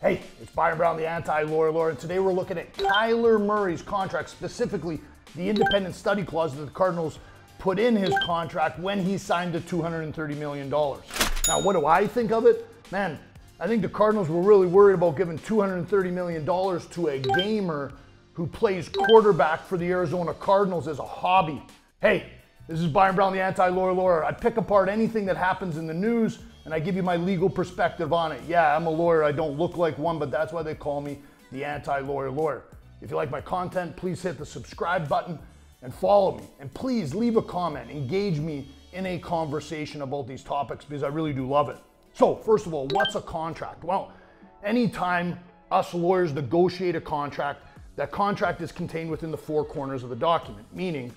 Hey, it's Byron Brown, the anti-lawyer, and today we're looking at Kyler Murray's contract, specifically the independent study clause that the Cardinals put in his contract when he signed the $230 million. Now, what do I think of it? Man, I think the Cardinals were really worried about giving $230 million to a gamer who plays quarterback for the Arizona Cardinals as a hobby. Hey, this is Byron Brown, the anti-lawyer. I pick apart anything that happens in the news and I give you my legal perspective on it. Yeah, I'm a lawyer. I don't look like one, but that's why they call me the anti-lawyer. If you like my content, please hit the subscribe button and follow me. And please leave a comment, engage me in a conversation about these topics because I really do love it. So first of all, what's a contract? Well, anytime us lawyers negotiate a contract, that contract is contained within the four corners of the document, meaning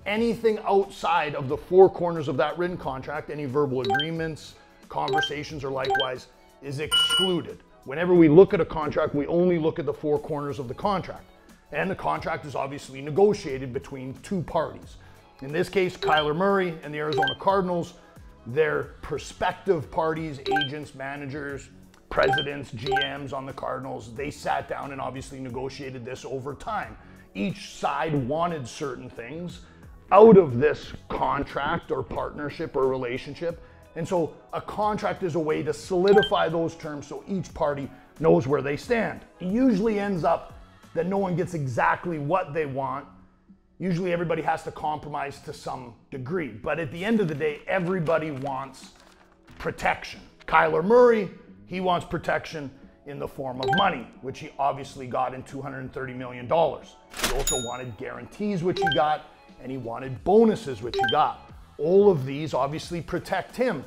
anything outside of the four corners of that written contract, any verbal agreements, conversations, or likewise, is excluded. Whenever we look at a contract, we only look at the four corners of the contract. And the contract is obviously negotiated between two parties. In this case, Kyler Murray and the Arizona Cardinals, their prospective parties, agents, managers, presidents, GMs on the Cardinals, they sat down and obviously negotiated this over time. Each side wanted certain things out of this contract or partnership or relationship. And so a contract is a way to solidify those terms so each party knows where they stand. It usually ends up that no one gets exactly what they want. Usually everybody has to compromise to some degree. But at the end of the day, everybody wants protection. Kyler Murray, he wants protection in the form of money, which he obviously got in $230 million. He also wanted guarantees, which he got, and he wanted bonuses, which he got. All of these obviously protect him.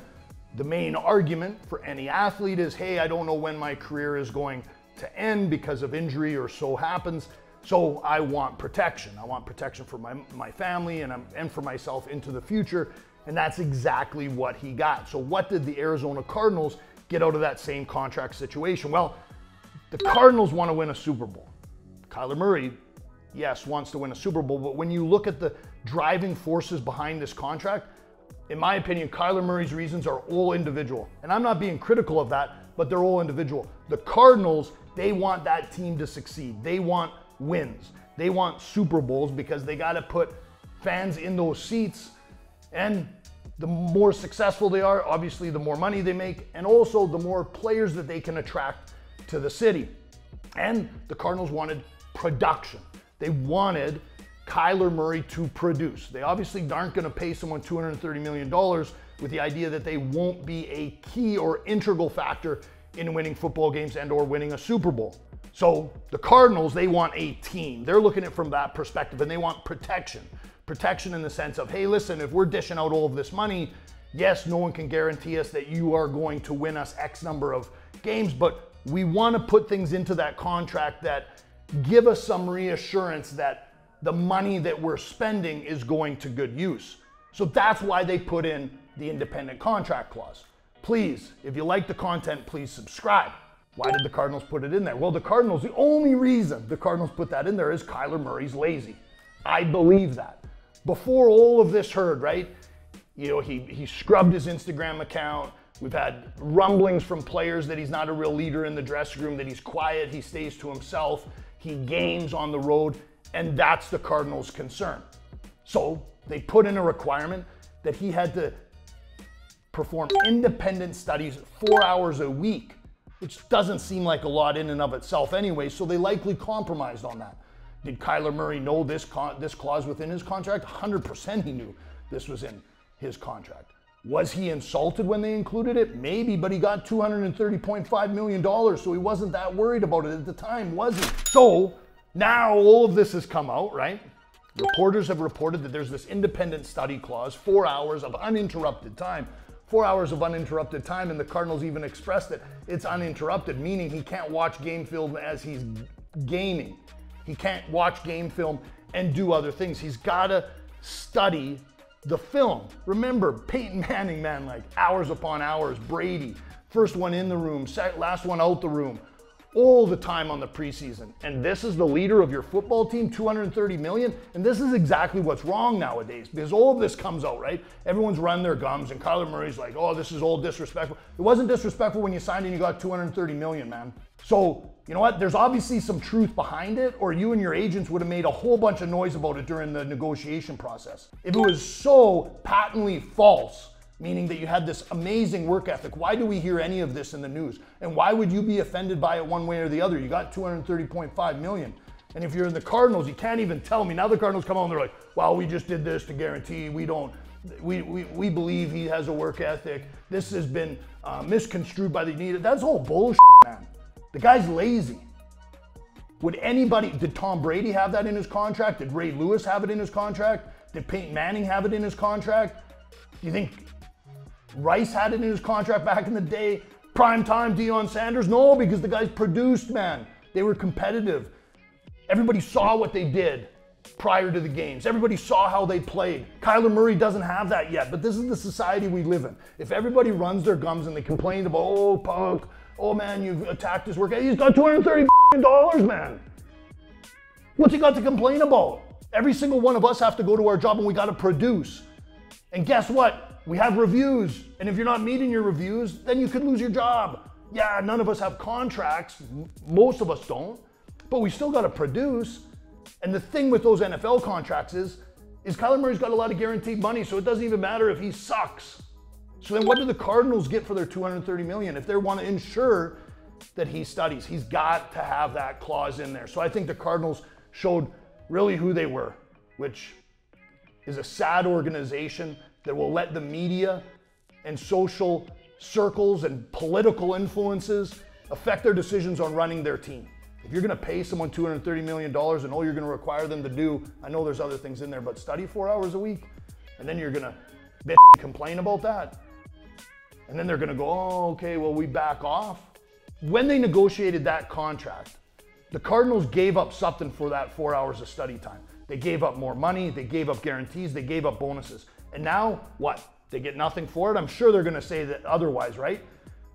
The main argument for any athlete is, hey, I don't know when my career is going to end because of injury or so happens, so I want protection. I want protection for my family and for myself into the future, and that's exactly what he got. So what did the Arizona Cardinals get out of that same contract situation? Well, the Cardinals want to win a Super Bowl. Kyler Murray, yes, wants to win a Super Bowl, but when you look at the driving forces behind this contract, in my opinion, Kyler Murray's reasons are all individual. And I'm not being critical of that, but they're all individual. The Cardinals, they want that team to succeed. They want wins. They want Super Bowls because they got to put fans in those seats. And the more successful they are, obviously the more money they make, and also the more players that they can attract to the city. And the Cardinals wanted production. They wanted Kyler Murray to produce. They obviously aren't going to pay someone $230 million with the idea that they won't be a key or integral factor in winning football games and or winning a Super Bowl. So the Cardinals, they want a team. They're looking at it from that perspective, and they want protection. Protection in the sense of, hey, listen, if we're dishing out all of this money, yes, no one can guarantee us that you are going to win us X number of games, but we want to put things into that contract that give us some reassurance that the money that we're spending is going to good use. So that's why they put in the independent contract clause. Please, if you like the content, please subscribe. Why did the Cardinals put it in there? Well, the only reason the Cardinals put that in there is Kyler Murray's lazy. I believe that. Before all of this heard, right? You know, he scrubbed his Instagram account. We've had rumblings from players that he's not a real leader in the dressing room, that he's quiet, he stays to himself, he games on the road, and that's the Cardinals' concern. So they put in a requirement that he had to perform independent studies 4 hours a week, which doesn't seem like a lot in and of itself anyway, so they likely compromised on that. Did Kyler Murray know this clause within his contract? 100% he knew this was in his contract. Was he insulted when they included it? Maybe, but he got $230.5 million, so he wasn't that worried about it at the time, was he? So now all of this has come out, right? Reporters have reported that there's this independent study clause, 4 hours of uninterrupted time. 4 hours of uninterrupted time, and the Cardinals even expressed that it's uninterrupted, meaning he can't watch game film as he's gaming. He can't watch game film and do other things. He's gotta study the film. Remember, Peyton Manning, man, like hours upon hours, Brady, first one in the room, last one out the room, all the time on the preseason. And this is the leader of your football team, $230 million. And this is exactly what's wrong nowadays, because all of this comes out, right? Everyone's run their gums, and Kyler Murray's like, oh, this is all disrespectful. It wasn't disrespectful when you signed and you got $230 million, man. So, you know what? There's obviously some truth behind it, or you and your agents would have made a whole bunch of noise about it during the negotiation process. If it was so patently false, meaning that you had this amazing work ethic, why do we hear any of this in the news? And why would you be offended by it one way or the other? You got $230.5 million. And if you're in the Cardinals, you can't even tell me. Now the Cardinals come out and they're like, well, we just did this to guarantee. We believe he has a work ethic. This has been misconstrued by the media. That's all bullshit, man. The guy's lazy. Did Tom Brady have that in his contract? Did Ray Lewis have it in his contract? Did Peyton Manning have it in his contract? Do you think Rice had it in his contract back in the day? Primetime Deion Sanders? No, because the guys produced, man. They were competitive. Everybody saw what they did prior to the games. Everybody saw how they played. Kyler Murray doesn't have that yet, but this is the society we live in. If everybody runs their gums and they complain about, oh, punk, oh man, you've attacked his work. He's got $230 million, man. What's he got to complain about? Every single one of us have to go to our job and we got to produce. And guess what? We have reviews. And if you're not meeting your reviews, then you could lose your job. Yeah, none of us have contracts. Most of us don't. But we still got to produce. And the thing with those NFL contracts is Kyler Murray's got a lot of guaranteed money, so it doesn't even matter if he sucks. So then what do the Cardinals get for their $230 million? If they want to ensure that he studies, he's got to have that clause in there. So I think the Cardinals showed really who they were, which is a sad organization that will let the media and social circles and political influences affect their decisions on running their team. If you're going to pay someone $230 million and all you're going to require them to do, I know there's other things in there, but study 4 hours a week, and then you're going to complain about that. And then they're going to go, oh, okay, well, we back off. When they negotiated that contract, the Cardinals gave up something for that 4 hours of study time. They gave up more money, they gave up guarantees, they gave up bonuses. And now what? They get nothing for it? I'm sure they're going to say that otherwise, right?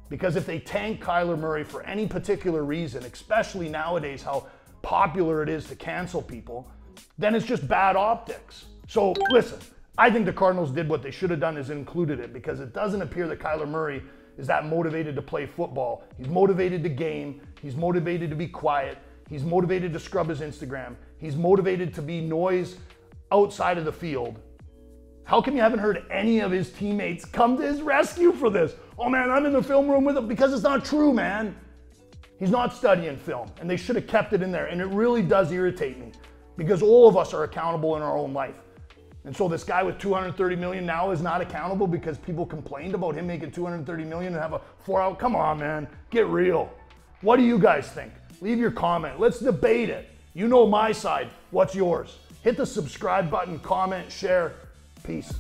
Because if they tank Kyler Murray for any particular reason, especially nowadays how popular it is to cancel people, then it's just bad optics. So listen, I think the Cardinals did what they should have done, is included it, because it doesn't appear that Kyler Murray is that motivated to play football. He's motivated to game. He's motivated to be quiet. He's motivated to scrub his Instagram. He's motivated to be noise outside of the field. How come you haven't heard any of his teammates come to his rescue for this? Oh man, I'm in the film room with him. Because it's not true, man. He's not studying film, and they should have kept it in there. And it really does irritate me, because all of us are accountable in our own life. And so this guy with $230 million now is not accountable because people complained about him making $230 million and have a 4-hour. Come on, man, get real. What do you guys think? Leave your comment. Let's debate it. You know my side. What's yours? Hit the subscribe button, comment, share. Peace.